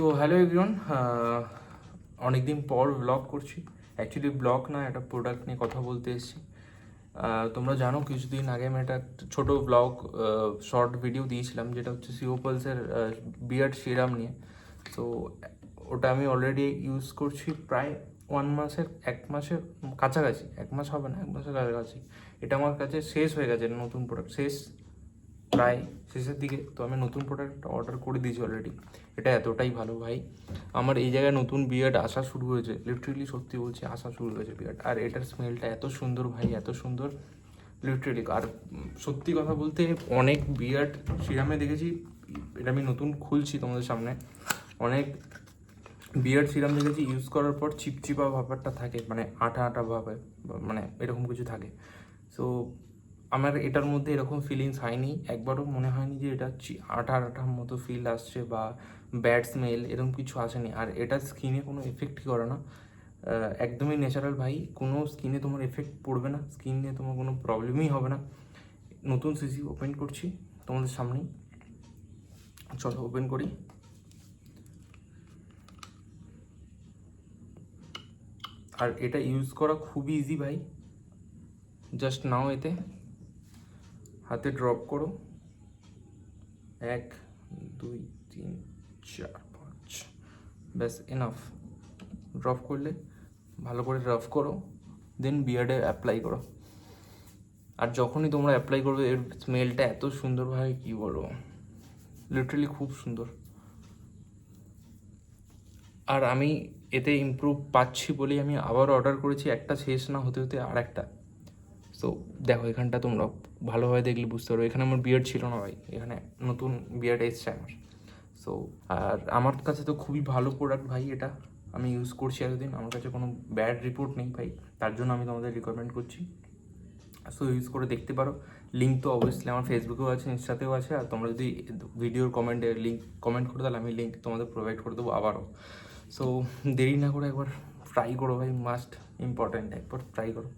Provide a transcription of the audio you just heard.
তো hello everyone, অনেকদিন পর ব্লগ করছি। অ্যাকচুয়ালি ব্লগ না, একটা প্রোডাক্ট নিয়ে কথা বলতে এসেছি। তোমরা জানো কিছুদিন আগে আমি একটা ছোটো ব্লগ শর্ট ভিডিও দিয়েছিলাম, যেটা হচ্ছে সিওপালসের বিয়ার্ড সিরাম নিয়ে। তো ওটা আমি অলরেডি ইউজ করছি প্রায় 1 মাসের কাছাকাছি। 1 মাস হবে না, 1 মাসের কাছাকাছি। এটা আমার কাছে শেষ হয়ে গেছে, নতুন প্রোডাক্ট শেষ, প্রায় শেষের দিকে। তো আমি নতুন প্রোডাক্ট অর্ডার করে দিয়েছি অলরেডি। এটা এতটাই ভালো ভাই, আমার এই জায়গায় নতুন বিয়ার্ড আসা শুরু হয়েছে, লিটারেলি সত্যি বলছি, আসা শুরু হয়েছে বিয়ার্ড। আর এটার স্মেলটা এত সুন্দর ভাই, এত সুন্দর লিটারেলি। আর সত্যি কথা বলতে অনেক বিয়ার্ড সিরামে দেখেছি, এটা আমি নতুন খুলছি তোমাদের সামনে, অনেক বিয়ার্ড সিরাম দেখেছি ইউজ করার পর চিপচিপা ব্যাপারটা থাকে, মানে আঠা আঠা ভাবে, মানে এরকম কিছু থাকে। সো আমার এটার মধ্যে এরকম ফিলিংস হয়নি, একবারও মনে হয়নি যে এটা আঠা আঠার মতো ফিল আসছে বা ব্যাড স্মেল, এরকম কিছু আসেনি। আর এটা স্কিনে কোনো এফেক্টই করে না, একদমই ন্যাচারাল ভাই। কোনো স্কিনে তোমার এফেক্ট পড়বে না, স্কিন নিয়ে তোমার কোনো প্রবলেমই হবে না। নতুন সিসি ওপেন করছি তোমাদের সামনেই, চলো ওপেন করি। আর এটা ইউজ করা খুবই ইজি ভাই, জাস্ট নাও এতে হাতে ড্রপ করো, 1 2 3 4 5, ব্যাস এনাফ। ড্রপ করলে ভালো করে রাফ করো, দেন বিয়ার্ডে অ্যাপ্লাই করো। আর যখনই তোমরা অ্যাপ্লাই করবে, এর স্মেলটা এত সুন্দর ভাই, কী বলবো, লিটারালি খুব সুন্দর। আর আমি এতে ইমপ্রুভ পাচ্ছি বলেই আমি আবার অর্ডার করেছি, একটা শেষ না হতে হতে আর একটা। সো দেখো, এখানটা তোমরা ভালোভাবে দেখলে বুঝতে পারো, এখানে আমার বিয়ার্ড ছিল না ভাই, এখানে নতুন বিয়ার্ড এসছে আমার। সো আর আমার কাছে তো খুবই ভালো প্রোডাক্ট ভাই, এটা আমি ইউজ করছি এতদিন, আমার কাছে কোনো ব্যাড রিপোর্ট নেই ভাই, তার জন্য আমি তোমাদের রিকমেন্ড করছি। সো ইউজ করে দেখতে পারো। লিঙ্ক তো অবভিয়াসলি আমার ফেসবুকেও আছে, ইনস্টাতেও আছে। আর তোমরা যদি ভিডিওর কমেন্টে লিঙ্ক কমেন্ট করো, তাহলে আমি লিঙ্ক তোমাদের প্রোভাইড করে দেবো আবারও। সো দেরি না করে একবার ট্রাই করো ভাই, মাস্ট ইম্পর্ট্যান্ট, একবার ট্রাই করো।